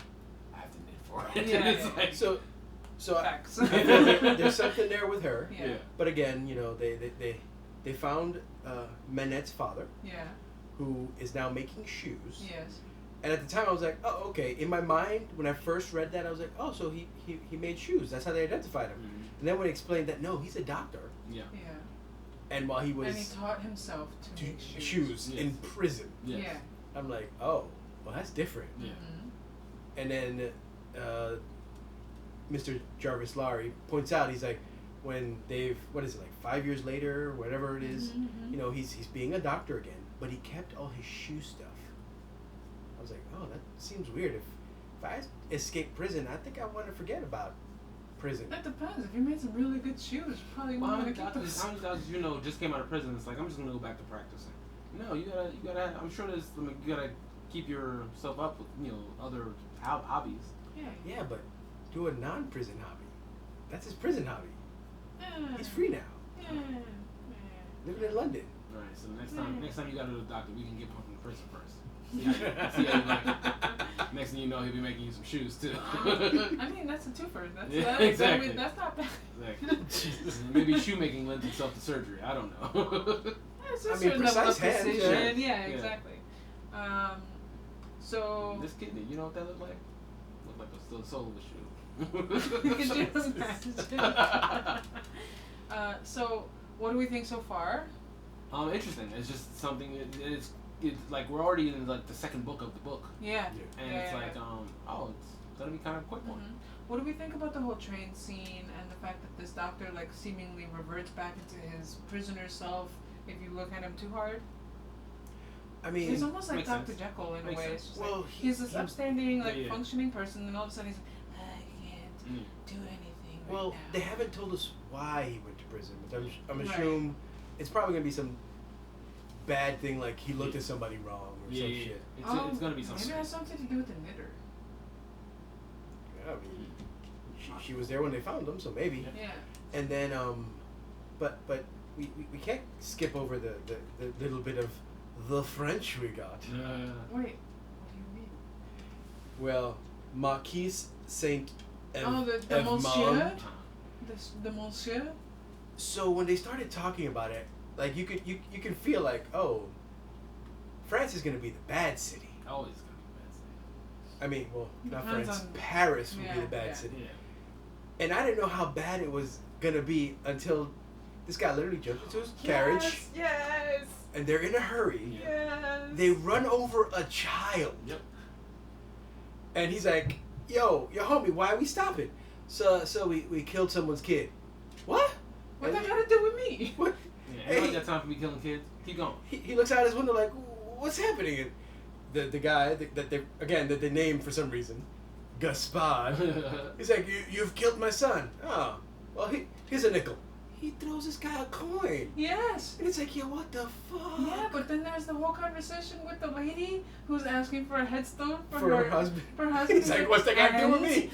I have to knit for it. Yeah. So there's something there with her. Yeah. But again, they found Manette's father. Yeah. Who is now making shoes. Yes. And at the time I was like, oh, okay. In my mind, when I first read that, I was like, oh, so he made shoes. That's how they identified him. And then when he explained that, no, he's a doctor. Yeah. And while he was... And he taught himself to make shoes in prison. Yes. Yeah. I'm like, oh, well, that's different. Yeah. And then Mr. Jarvis Lowry points out, he's like, when they've, 5 years later, whatever it is, he's being a doctor again. but he kept all his shoe stuff. I was like, oh, that seems weird. If I escape prison, I think I want to forget about prison. That depends. If you made some really good shoes, you probably Well, how want many to keep those. doctors just came out of prison? It's like, I'm just gonna go back to practicing. No, you gotta. I'm sure there's. You gotta keep yourself up with other hobbies. Yeah, but do a non-prison hobby. That's his prison hobby. Yeah. He's free now. Yeah. Living in London. All right. So next time you go to the doctor, we can get one from the prison first. See how you like it. Next thing you know, he'll be making you some shoes too. I mean, that's a twofer. Exactly. That's not bad. Exactly. Maybe shoemaking lends itself to surgery. I don't know. It's a certain level of precise hands, precision. Yeah, exactly. So this kidney, you know what that looked like? Looked like the sole of a shoe. you can just imagine. So what do we think so far? Interesting. It's just something. It's like we're already in like the second book of the book. Yeah. And it's like it's gonna be kind of a quick one. Mm-hmm. What do we think about the whole train scene and the fact that this doctor like seemingly reverts back into his prisoner self if you look at him too hard? I mean, he's almost like makes Dr. sense. Jekyll in a Makes way. sense. It's just Well, like, he's this upstanding, like yeah. functioning person, and all of a sudden he's like, I can't do anything. well, right now. they haven't told us why he went to prison, but I'm Right. assuming it's probably gonna be some bad thing, like he looked at somebody wrong or some shit. It's gonna be something. Maybe it has something to do with the knitter. Yeah, I mean, she was there when they found him, so maybe. Yeah. And then but we can't skip over the little bit of the French we got. Wait, what do you mean? Well, Marquise Saint the monsieur? The monsieur? So when they started talking about it, like you can feel like, oh, France is gonna be the bad city. Always gonna be the bad city. I mean, well, not Depends France. on- Paris would be Yeah, the bad yeah. city. Yeah. And I didn't know how bad it was gonna be until this guy literally jumped into his carriage, Yes. and they're in a hurry. Yes. They run over a child. Yep. And he's like, yo, homie, why are we stopping? So we killed someone's kid. What? What And that got to do with me? What? Yeah. Ain't got time for me killing kids. Keep going. He looks out his window like, what's happening? And the guy that they named for some reason, Gaspard. He's like, you've killed my son. Oh, well, here's a nickel. He throws this guy a coin. Yes. And it's like, yo, what the fuck? Yeah, but then there's the whole conversation with the lady who's asking for a headstone for her husband. For her husband. He's like, what's that got to do with me?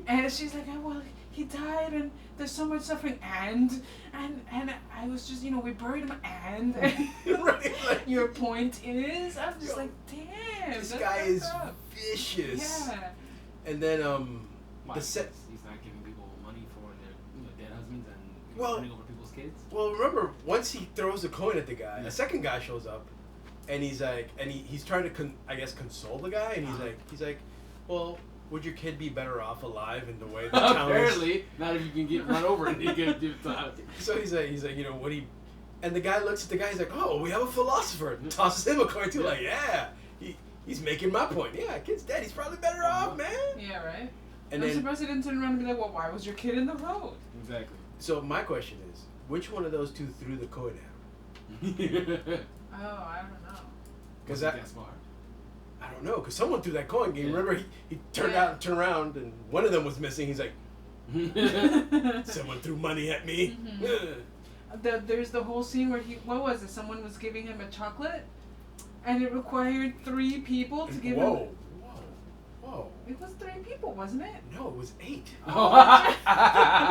And she's like, oh, well, he died, and there's so much suffering, and I was just, we buried him, and Right, like, your point is, I'm just like, damn, this that's guy is fucked up. vicious. Yeah. And then Why? the set. He's not giving people money for their dead husbands and Well- running over people's kids. Well, remember once he throws a coin at the guy, a second guy shows up, and he's like, he's trying to console the guy, and he's like, well, would your kid be better off alive in the way the town is? Apparently, not if you can get run over and you get So he's like, what he, and the guy looks at the guy, he's like, oh, we have a philosopher, and tosses him a coin too, like, yeah, he's making my point. Yeah, kid's dead. He's probably better off, man. Yeah, right? And I'm then, surprised he didn't turn around and be like, well, why was your kid in the road? Exactly. so my question is, which one of those two threw the coin at him? Oh, I don't know. Because Gaspard. I don't know, because someone threw that coin. You remember he turned around, and one of them was missing. He's like, someone threw money at me. Mm-hmm. There's the whole scene where what was it? Someone was giving him a chocolate, and it required 3 people to give him. Whoa. It was 3 people, wasn't it? No, it was 8. Oh.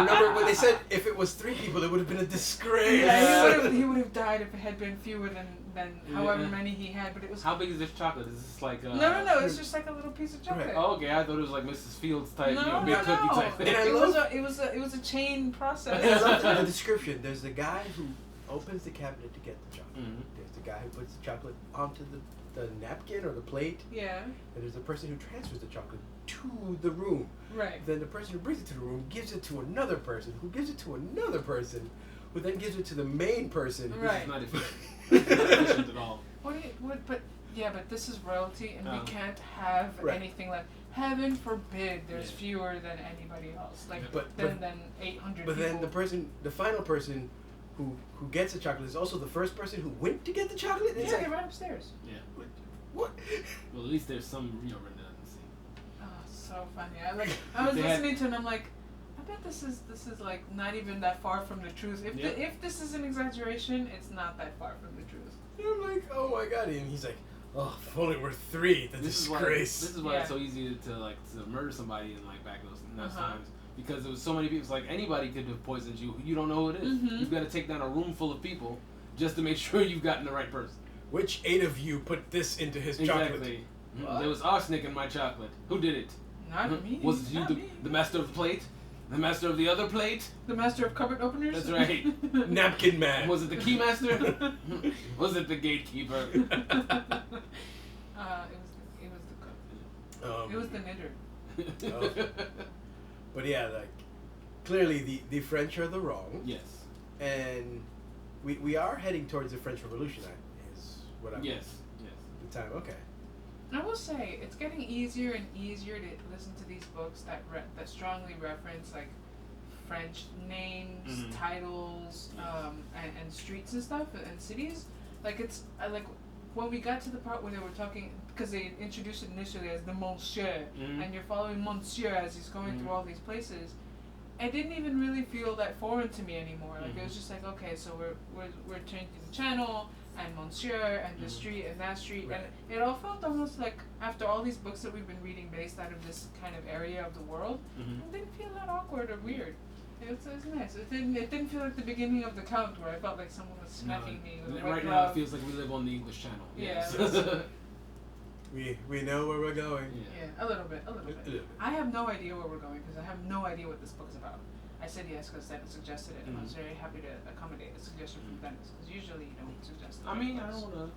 Remember when they said if it was 3 people, it would have been a disgrace. Yeah, he would have died if it had been fewer than however many he had. But it was. How big is this chocolate? Is this like? No. It's just like a little piece of chocolate. Right. Oh, okay, I thought it was like Mrs. Fields type, No, big cookie type thing. And I It was a chain process. And I love the description. There's the guy who opens the cabinet to get the chocolate. Mhm. There's the guy who puts the chocolate onto the napkin or the plate. Yeah. And there's the person who transfers the chocolate to the room. Right. Then the person who brings it to the room gives it to another person, who gives it to another person, who then gives it to the main person. Right. It's not efficient. It's not efficient at all. But this is royalty, and we can't have anything like. Heaven forbid there's fewer than anybody else, than 800 But people. then the final person who gets the chocolate is also the first person who went to get the chocolate. It's Yeah, like, right upstairs. Yeah. what? Well, at least there's some redundancy. Oh, so funny. I was listening to it and I'm like, I bet this is like not even that far from the truth. If this is an exaggeration, it's not that far from the truth. And I'm like, oh my god, and he's like, oh, if only we're 3, the disgrace. This is why it's so easy to murder somebody in like back those times. Because there was so many people. It's like anybody could have poisoned you. You don't know who it is. Mm-hmm. You've got to take down a room full of people just to make sure you've gotten the right person. Which 8 of you put this into his chocolate? Exactly. There was arsenic in my chocolate. Who did it? Not me. Was it you, the master of the plate? The master of the other plate? The master of cupboard openers? That's right. Napkin man. Was it the key master? Was it the gatekeeper? It was the cook. It was the knitter. But yeah, like, clearly the French are the wrong. Yes. And we are heading towards the French Revolution, is what I'm... Yes. The time, okay. I will say, it's getting easier and easier to listen to these books that strongly reference, like, French names, titles, and streets and stuff, and cities. Like, when we got to the part where they were talking, because they introduced it initially as the Monsieur, and you're following Monsieur as he's going through all these places, it didn't even really feel that foreign to me anymore. Like, it was just like, okay, so we're changing the channel, and Monsieur, and the street, and that street, right. and it all felt almost like, after all these books that we've been reading based out of this kind of area of the world, it didn't feel that awkward or weird. It was nice. It didn't feel like the beginning of The Count, where I felt like someone was smacking me with a right glove. now it feels like we live on the English Channel. Yeah. Yes. We know where we're going. Yeah, a little bit. I have no idea where we're going, because I have no idea what this book is about. I said yes because Dennis suggested it, and I was very happy to accommodate a suggestion from Dennis, because usually you don't suggest. I mean, I don't wanna.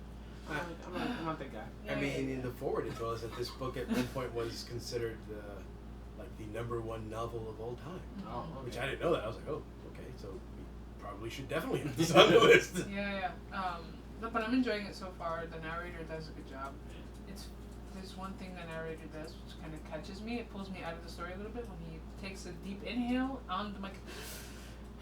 I'm not that guy. I mean, in the forward it tells us that this book at one point was considered like the #1 novel of all time. Oh, okay. Which I didn't know that. I was like, oh, okay, so we probably should definitely have this on the list. Yeah. But I'm enjoying it so far. The narrator does a good job. There's one thing the narrator does which kind of catches me. It pulls me out of the story a little bit when he takes a deep inhale on the mic.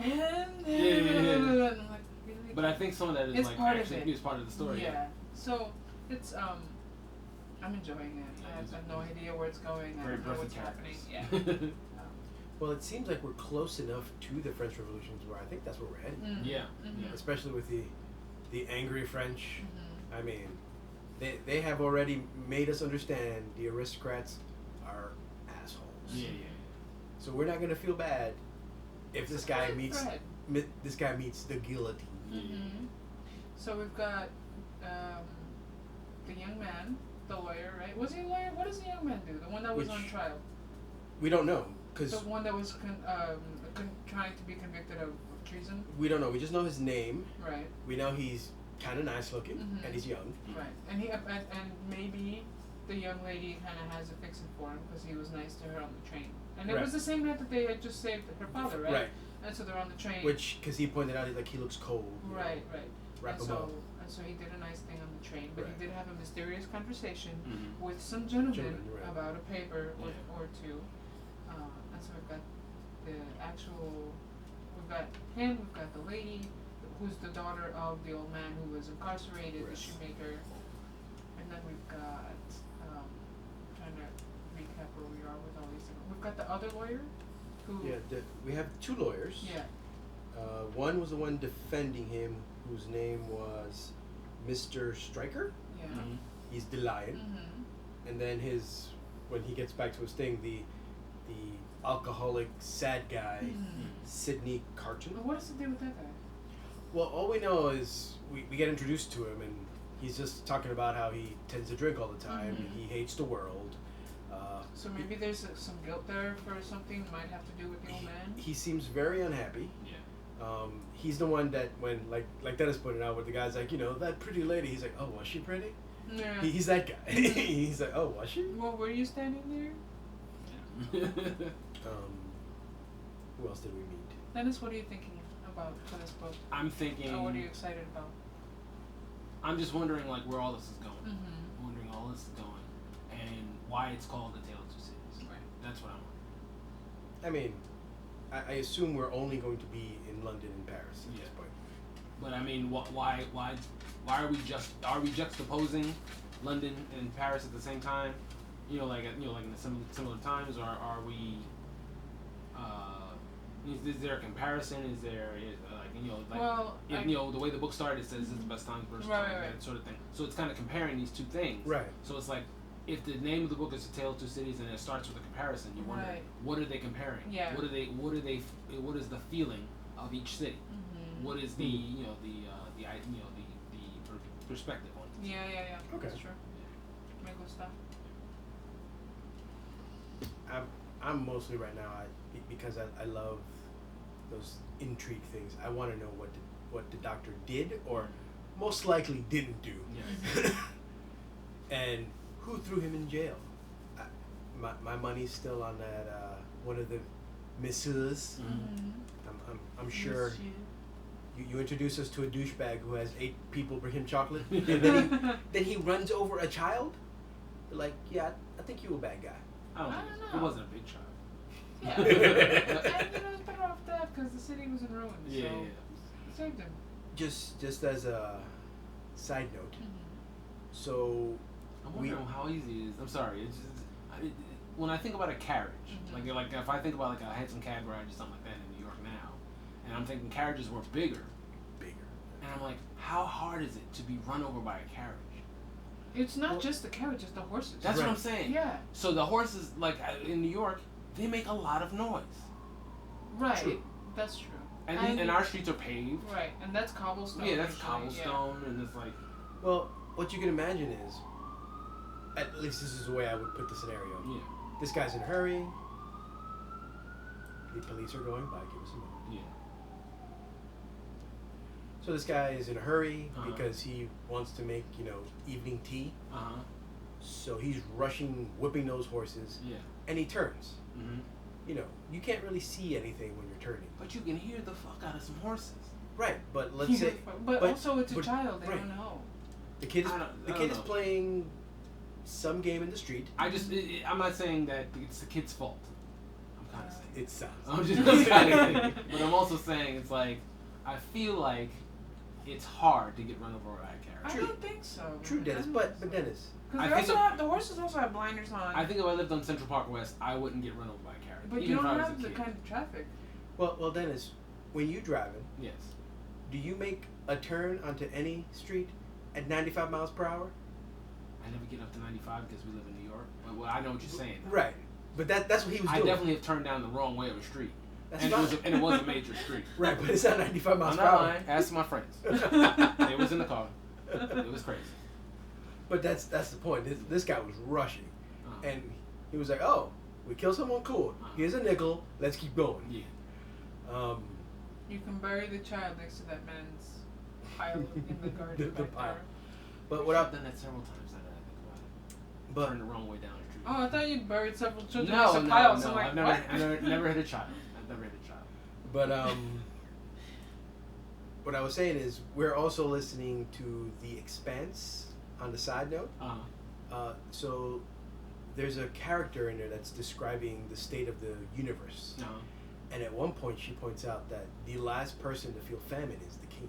And I'm like, really? But I think some of that is It's like part of actually it. it's part of the story. Yeah. So it's I'm enjoying it. I have no idea where it's going. I don't know what's happening. Yeah. Well, it seems like we're close enough to the French Revolutions where I think that's where we're heading. Yeah. Especially with the angry French. I mean, they have already made us understand the aristocrats are assholes. Yeah. So we're not gonna feel bad if this guy meets the guillotine. So we've got the young man, the lawyer, right? Was he a lawyer? What does the young man do? The one that was on trial. We don't know, because The one that was trying to be convicted of treason. we don't know. We just know his name. Right. We know he's kind of nice looking and he's young. Right. And maybe the young lady kind of has a fixin' for him because he was nice to her on the train. And it was the same night that they had just saved her father, right? Right. And so they're on the train. Because he pointed out, he looks cold. Right. Wrap and him up. so he did a nice thing on the train, but Right. he did have a mysterious conversation with some gentleman right. about a paper or two. And so we've got we've got him, we've got the lady, who's the daughter of the old man who was incarcerated, the shoemaker, and then we've got, trying to recap where we are with all these things. We've got the other lawyer, who... Yeah, we have 2 lawyers. Yeah. One was the one defending him, whose name was Mr. Stryker. Yeah. He's the lion. And then when he gets back to his thing, the alcoholic, sad guy, Sidney Carton. But what does it do with that guy? Well, all we know is we get introduced to him, and he's just talking about how he tends to drink all the time. He hates the world. So maybe there's some guilt there for something that might have to do with the old man? He seems very unhappy. Yeah. He's the one that when, like Dennis pointed out, where the guy's like, that pretty lady, he's like, oh, was she pretty? Yeah. He's that guy. He's like, oh, was she? Well, were you standing there? Who else did we meet? Dennis, what are you thinking about for this book? I'm thinking. Or what are you excited about? I'm just wondering where all this is going. Wondering all this is going, and why it's called The Tale of Two Cities. Right. That's what I'm wondering. I mean, I assume we're only going to be in London and Paris at this point. But I mean, why are we juxtaposing London and Paris at the same time? You know, like in the similar times, or are we? Is there a comparison? Is there the way the book started, it says it's the best times versus that sort of thing. So it's kind of comparing these two things. Right. So it's like, if the name of the book is A Tale of Two Cities and it starts with a comparison, you wonder what are they comparing? Yeah. What is the feeling of each city? Mm-hmm. What is the perspective on it? Yeah. Okay. That's true. Me gusta. I'm mostly right now because I love those intrigue things. I want to know what the doctor did or most likely didn't do. Yeah. And who threw him in jail? My money's still on that one of the messieurs. Mm-hmm. I'm sure you introduce us to a douchebag who has 8 people bring him chocolate, and then he runs over a child. Like, yeah, I think you a bad guy. I don't know. It wasn't a big child. Yeah. And it's better off that because the city was in ruins. Yeah. It saved him. Just as a side note, I'm wondering how easy it is. I'm sorry. It's just when I think about a carriage, like if I think about like a handsome cab ride or something like that in New York now, and I'm thinking carriages were bigger, and I'm like, how hard is it to be run over by a carriage? It's not just the carriage; it's the horses. That's what I'm saying. Yeah. So the horses, like in New York, they make a lot of noise. Right. True. That's true. And our streets are paved. Right, and that's cobblestone. Yeah, that's usually, cobblestone, and it's like. Well, what you can imagine is, at least this is the way I would put the scenario. Yeah. This guy's in a hurry. The police are going by. Give us a moment. Yeah. So this guy is in a hurry Uh-huh. because he wants to make, evening tea. Uh-huh. So he's rushing, whipping those horses. Yeah. And he turns. Mm-hmm. You can't really see anything when you're turning. But you can hear the fuck out of some horses. Right, but let's say. But also, it's a child. They don't know. The kid is know. playing some game in the street. I'm not saying that it's the kid's fault. I'm kind of saying. It sounds. I'm just kind of saying. But I'm also saying it's like, I feel like it's hard to get run over by a carriage. I don't think so. True, Dennis. But Dennis. Because the horses also have blinders on. I think if I lived on Central Park West, I wouldn't get run over by a carriage. But even you if I don't was have a the kid. kind of traffic. Well, Dennis, when you driving, Yes. do you make a turn onto any street at 95 miles per hour? I never get up to 95 because we live in New York. But well, I know what you're saying. Right. But that's what he was doing. I definitely have turned down the wrong way of a street. That's and, fine. it was a major street. Right, but it's not 95 miles I'm per not hour. lying. Ask my friends. It was in the car. It was crazy. But that's the point. This guy was rushing. Uh-huh. And he was like, oh, we killed someone, cool. Here's a nickel, let's keep going. Yeah. You can bury the child next to that man's pile in the garden The back pile. there. But what I've done that several times now that I think about it. But Turned the wrong way down the street. Oh, I thought you'd buried several children No, next to piles. no. I'm like, I've what? never hit a child. I've never hit a child. But what I was saying is we're also listening to The Expanse on the side note. So there's a character in there that's describing the state of the universe. And at one point she points out that the last person to feel famine is the king.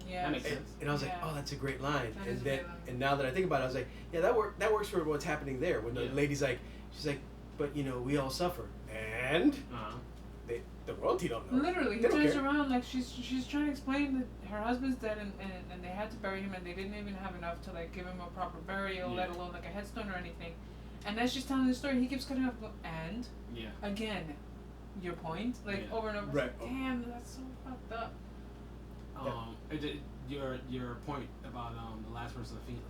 Yeah. That makes sense. And I was like, Yeah. oh, that's a great line. That is a great line. And now that I think about it, I was like, yeah, that works for what's happening there. When the lady's like, she's like, but we all suffer, and the royalty don't know. Literally, he They don't turns care. around like she's trying to explain that her husband's dead and they had to bury him and they didn't even have enough to like give him a proper burial, let alone like a headstone or anything. And as she's telling the story, he keeps cutting off. And again, your point, like over and over. Right. Like, damn, that's so fucked up. Your point about the last person feeling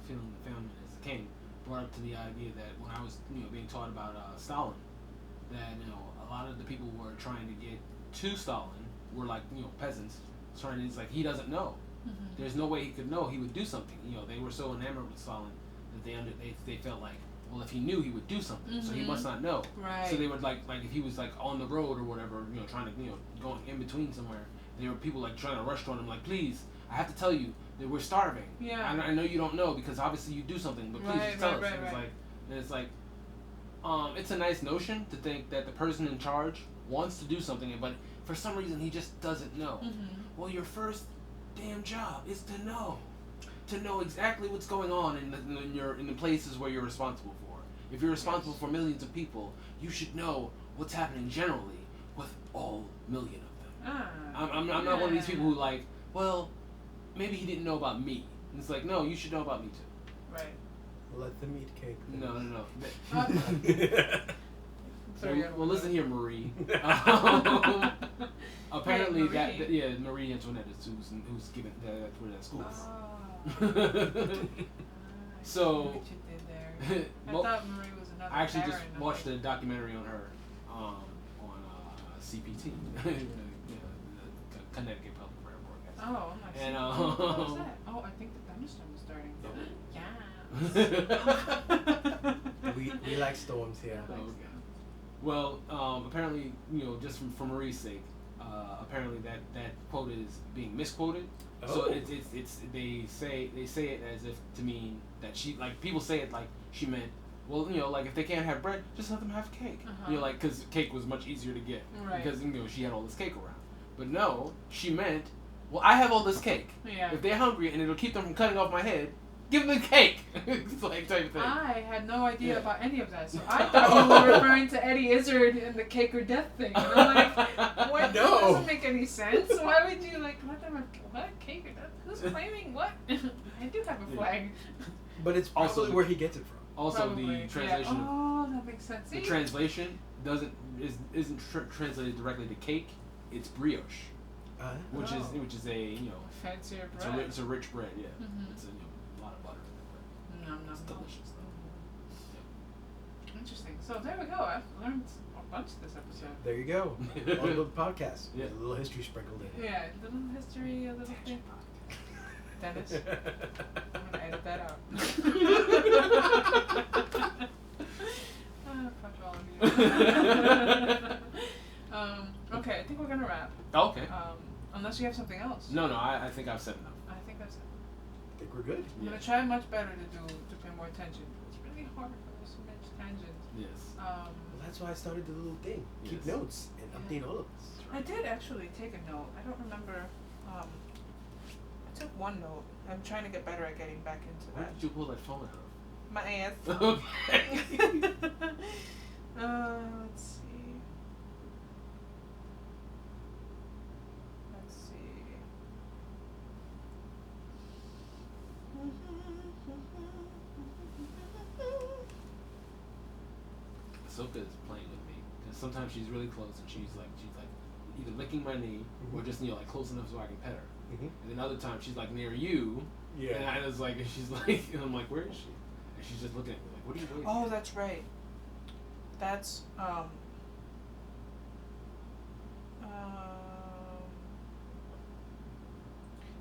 the famine as the king brought up to the idea that when I was being taught about Stalin, that a lot of the people who were trying to get to Stalin were like peasants. It's like he doesn't know. Mm-hmm. There's no way he could know he would do something. They were so enamored with Stalin that they felt like, well, if he knew, he would do something. So he must not know. Right. So they would like if he was like on the road or whatever, trying to going in between somewhere. There were people like trying to rush toward him, like, please, I have to tell you that we're starving. Yeah. I know you don't know because obviously you do something, but please just tell us. And it's like, it's a nice notion to think that the person in charge wants to do something, but for some reason he just doesn't know. Mm-hmm. Well, your first damn job is to know exactly what's going on in the places where you're responsible for. If you're responsible for millions of people, you should know what's happening generally with all million of them. I'm not one of these people who like, well, maybe he didn't know about me. And it's like, no, you should know about me too. Right. Let them eat cake. No. Well, listen here, Marie. Apparently, Marie. Marie Antoinette is who's given that's where that school is. So, what you did there. I thought Marie was another. I actually just Karen, watched a documentary on her on CPT, Connecticut Public Radio Broadcasting. Oh, my And what was that? Oh, I think the thunderstorm is starting. Yeah. we like storms here. Okay. Well, apparently, just from Marie's sake, apparently that quote is being misquoted. Oh. So it's they say it as if to mean that she, like, people say it like she meant, well, like if they can't have bread, just let them have cake. Like, because cake was much easier to get, right. because she had all this cake around. But no, she meant, well, I have all this cake. Yeah. If they're hungry and it'll keep them from cutting off my head, give them the cake. It's like type of thing. I had no idea about any of that, so I thought you were referring to Eddie Izzard and the cake or death thing. And I'm like, what? No. That doesn't make any sense. Why would you let them have what? Cake or death? Who's claiming what? I do have a flag. But it's probably Also, where he gets it from. Also, Probably. the translation. Yeah. Oh, that makes sense. The translation isn't translated directly to cake. It's brioche, which is a fancier it's bread. it's a rich bread. Yeah, Mhm. it's a lot of butter in the bread. Nom, nom, It's nom. delicious though. Interesting. So there we go. I've learned a bunch this episode. There you go. On the podcast. Yeah. A little history sprinkled in. Yeah, a little history, a little thing. Dennis, I'm gonna edit that out. Fuck all of you. Okay, I think we're gonna wrap. Okay. Unless you have something else. No, I think I've said enough. I think that's it. I think we're good. I'm gonna try much better to pay more attention. It's really hard for this much tangent. Yes. Well, that's why I started the little thing. Keep Yes. notes and update all of us. I did actually take a note. I don't remember. I took one note. I'm trying to get better at getting back into Where that. did you pull that phone out My ass. of? Okay. Let's see. Let's see. Ahsoka is playing with me because sometimes she's really close and she's like either licking my knee or just like close enough so I can pet her. Mm-hmm. And then other times she's like near you. Yeah. And I was like, and she's like, and I'm like, where is she? And she's just looking at me like, what are you waiting? Oh, that's right. That's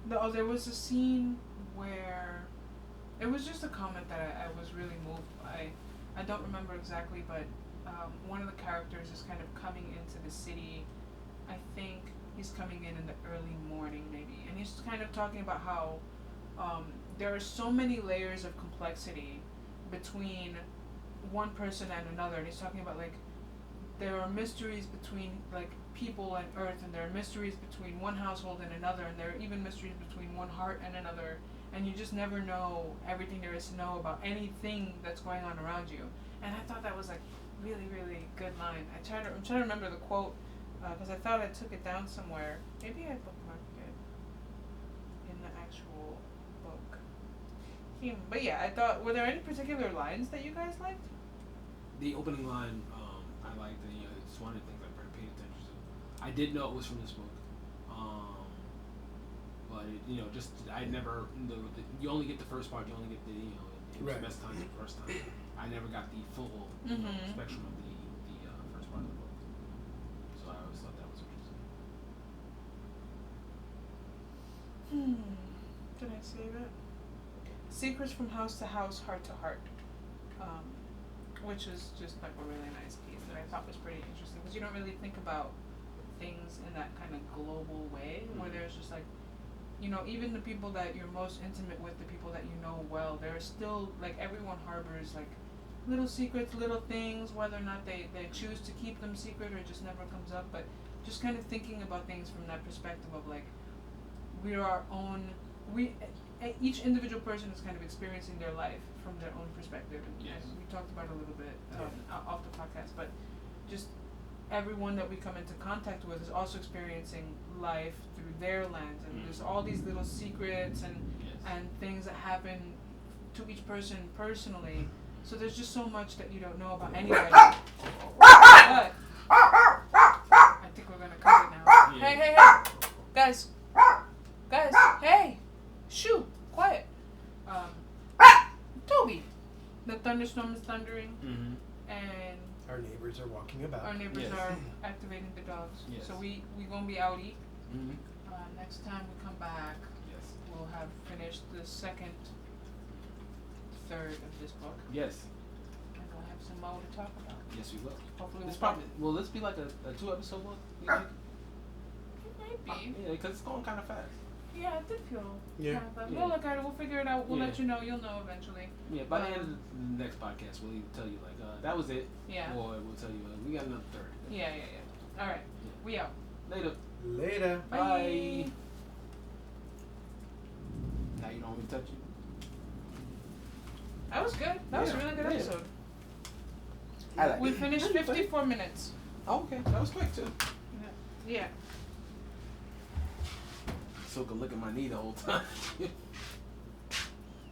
no, there was a scene where it was just a comment that I was really moved by. I don't remember exactly, but one of the characters is kind of coming into the city. I think he's coming in the early morning maybe, and he's kind of talking about how there are so many layers of complexity between one person and another, and he's talking about like there are mysteries between like people and Earth, and there are mysteries between one household and another, and there are even mysteries between one heart and another, and you just never know everything there is to know about anything that's going on around you. And I thought that was like really, really good line. I'm trying to remember the quote because I thought I took it down somewhere. Maybe I bookmarked it in the actual book. But yeah, I thought, were there any particular lines that you guys liked? The opening line, I liked, and it's one of the things I paid attention to. I did know it was from this book, but it, just I never. You only get the first part. You only get the it was Right. best times the first time. I never got the full spectrum of the first part of the book, so I always thought that was interesting. Did I save it? Secrets from House to House, Heart to Heart, which is just like a really nice piece that I thought was pretty interesting because you don't really think about things in that kind of global way where there's just like, even the people that you're most intimate with, the people that you know well, there's still like everyone harbors like little secrets, little things, whether or not they choose to keep them secret or it just never comes up, but just kind of thinking about things from that perspective of like, we are our own. Each individual person is kind of experiencing their life from their own perspective, and we talked about it a little bit off the podcast, but just everyone that we come into contact with is also experiencing life through their lens, and there's all these little secrets and things that happen to each person personally. So there's just so much that you don't know about anybody. But I think we're gonna cut it now. Yeah. Hey, guys, hey, shoo, quiet. Toby, the thunderstorm is thundering, and our neighbors are walking about. Our neighbors are activating the dogs. Yes. So we gonna be outie. Mm-hmm. Next time we come back, we'll have finished the third of this book. Yes. And we'll have some more to talk about. Yes, we will. Hopefully will this be like a 2-episode book? You think? It might be. Yeah, because it's going kind of fast. Yeah, it did feel kind of fast. We'll look at it. We'll figure it out. We'll let you know. You'll know eventually. Yeah, by the end of the next podcast, we'll either tell you like that was it. Yeah. Or we'll tell you we got another third. Yeah. All right. Yeah. We out. Later. Bye. Now you don't want me to touch you? That was good. That was a really good episode. I like we finished 54 minutes. Oh, okay. That was quick too. Yeah. So can look at my knee the whole time.